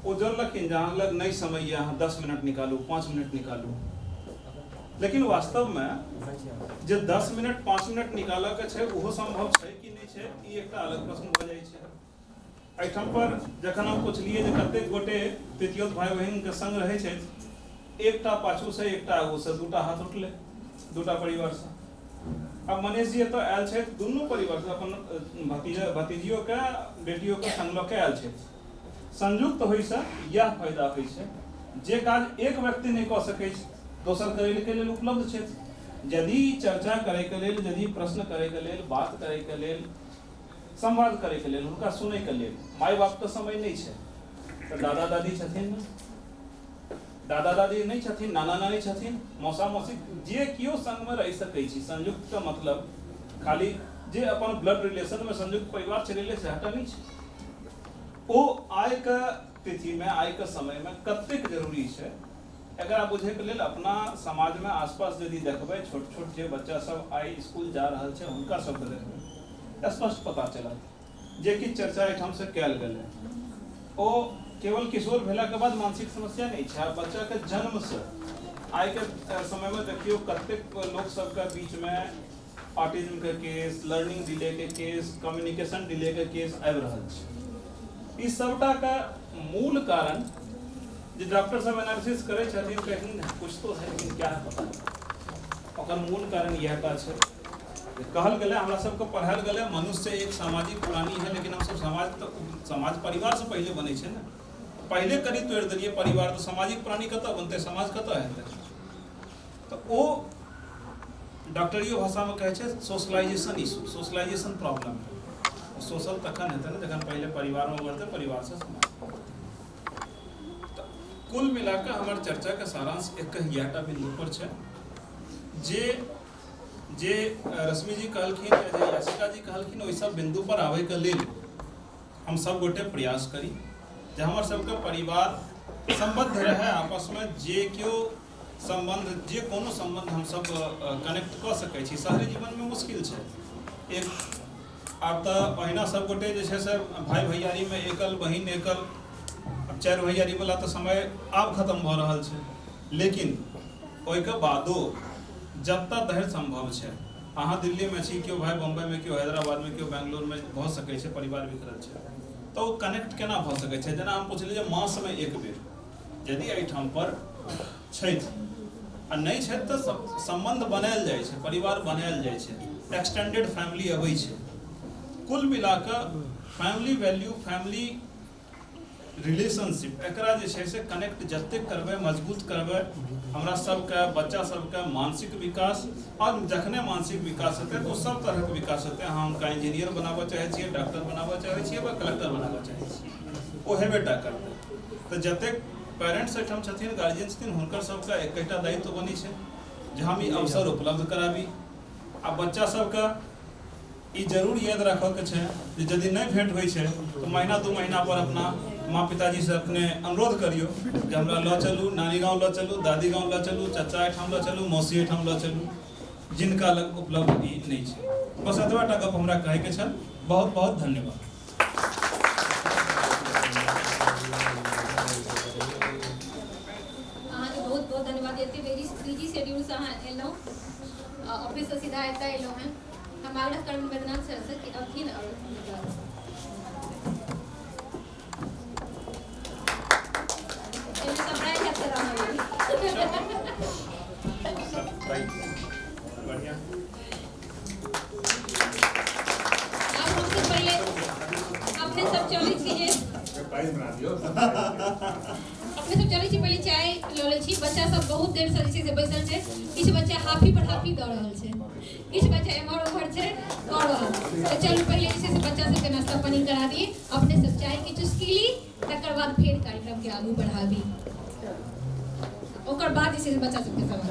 वो जोड़लखिन जहाँ लग नहीं समय यहाँ 10 मिनट निकालू 5 मिनट निकालू, लेकिन वास्तव में जे 10 मिनट 5 मिनट निकालऽ के छै ओहो संभव छै कि नहीं छै, ई एकटा अलग प्रश्न भऽ जाइ छै। एहिठाम पर जखन हम पुछलियै जे कतेक गोटे तृतीयोत भाई बहिन के संग रहै छै, एकटा पाछू से एकटा आगू से दूटा हाथ उठलै, दूटा परिवार से। अब मनीष जी एतऽ आयल छै, दुनू परिवार से अपन भतीजियो के बेटियो के संग लऽ के आयल छै। संयुक्त होइ से यह फायदा होइ छै जे काज एक व्यक्ति नहीं कऽ सकै छै दोसर करै के लेल उपलब्ध छै। यदि चर्चा करे के लेल, यदि प्रश्न करे के लेल, बात करे के लेल, संवाद करे के लेल, हुनका सुनै के लेल माय बाप के समय नहीं छै, तो दादा दादी छथिन, दादा दादी नहीं छथिन, नाना नानी छथिन, मौसा मौसी, जे कियो संग में रह सकै छी। संयुक्त का मतलब खाली जे अपन ब्लड रिलेशन में संयुक्त परिवार चलेले से हटा नहीं छै। ओ आय के तिथि में, आय के समय में कतेक जरूरी छै एकरा बुझे के लेल अपना समाज में आसपास यदि देखबै, छोट छोट जे बच्चा सब आइ स्कूल जा रहल छै हुनका सब के देखबै, स्पष्ट पता चलत जे कि चर्चा एठाम से कयल गेलै। ओ केवल किशोर भेला के बाद मानसिक समस्या नहीं छै, बच्चा के जन्म से आइ के समय में देखियो कतेक लोग सब के बीच में ऑटिज्म के केस, लर्निंग डिले के केस, कम्युनिकेशन डिले के केस आबि रहल छै। इस सबटा का मूल कारण जो डॉक्टर सब एनालिसिस करे छथिन, कहीं कुछ तो है लेकिन क्या है पता नहीं। ओकर मूल कारण यह का छै, कहल गेलै हमरा सबके पढ़ायल गेलै मनुष्य एक सामाजिक प्राणी है, लेकिन हम सब समाज परिवार से पहले बनै छै ना। पहले करी तोड़ दिए परिवार तो सामाजिक प्राणी कतऽ बनते, समाज कतऽ हेतै। तो ओ डॉक्टरियो भाषा में कहै छै socialisation issue, socialisation problem. Social तखन हेतै ना जखन पहले परिवार में बढ़तै, परिवार से समाज। कुल मिलाकर हमार चर्चा का सारांश एक यहटा बिंदु पर छै जे जे रश्मि जी कहलखिन या जे याशिका जी कहलखिन, ओहि सब बिंदु पर आबै के लेल हम सब गोटे प्रयास करी जे हमर सबके परिवार संबद्ध रहे आपस में। जे क्यों संबंध, जे कोनो संबंध हम सब कनेक्ट कऽ सकै छी, शहरी जीवन में मुश्किल छै। एक आब तऽ पहिना सब गोटे जे छै से भाई भैयारी में एकल बहिन एकल, चारि भैयारी वाला तो समय आब खत्म भऽ रहल छै, लेकिन ओहि के बादो जब तक धरि संभव छै, अहाँ दिल्ली में छी, केओ भाई बम्बई में, केओ हैदराबाद में, केओ बेंगलोर में भऽ सकै छै, परिवार बिखरल छै, तो कनेक्ट केना भऽ सकै छै। जेना हम पुछलियै मास में एक बेर यदि एहिठाम पर छथि आ नहीं छथि तऽ संबंध बनायल जाइ छै, परिवार बनायल जाइ छै, एक्सटेंडेड फैमिली अबै छै। कुल मिलाकर फैमिली वैल्यू, फैमिली रिलेशनशिप एकरा जे छै से कनेक्ट जतेक करबै, मजबूत करबै, हमरा सबके बच्चा सबके मानसिक विकास, और जखने मानसिक विकास हेतै तो सब तरह के विकास हेतै। अहाँ हुनका इंजीनियर बनाबऽ चाहै छियै, डॉक्टर बनाबऽ चाहै छियै, वा कलेक्टर बनाबऽ चाहै छियै, ओ हेबेटा करतै। तऽ जतेक पेरेंट्स एहिठाम छथिन, गार्जियन छथिन, हुनकर सबके एकटा दायित्व बनी छै जे हम ई अवसर उपलब्ध कराबी। आ बच्चा सबके ई जरूर याद रखऽ के छै जे यदि नहीं भेंट होइ छै तो महीना 2 महीना पर अपना माँ पिताजी से अपने अनुरोध करियो जे हमरा लऽ चलू, नानी गाँव लऽ चलू, दादी गाँव लऽ चलू, चाचा एठाम लऽ चलू, मौसी एठाम लऽ चलू, जिनका लग उपलब्ध ई नहीं छै। बस एतबा टा गप हमरा कहै के छल। बहुत बहुत धन्यवाद। बहुत बहुत धन्यवाद। एते बिजी शेड्यूल से अहाँ एलहुँ, ऑफिस से सीधा एतऽ एलहुँ हैं। हम आग्रह करब वेदनाथ सर से कि अबथिन और अपने सब चलै छी, पहले चाय लऽ लै छी। बच्चा सब बहुत देर से जे छै से बैसल छै, किछु बच्चा हाफी पर हाफी दऽ रहल छै, किछु बच्चा एम्हर ओम्हर छै कऽ रहल। तो चलू पहले जे छै से बच्चा सबके नाश्ता पानी करा दिए, अपने सब चाय की चुस्की ली, तकर बाद फेर कार्यक्रम के आगू बढ़ाबी, ओकर बाद जे छै से बच्चा सबके सवाल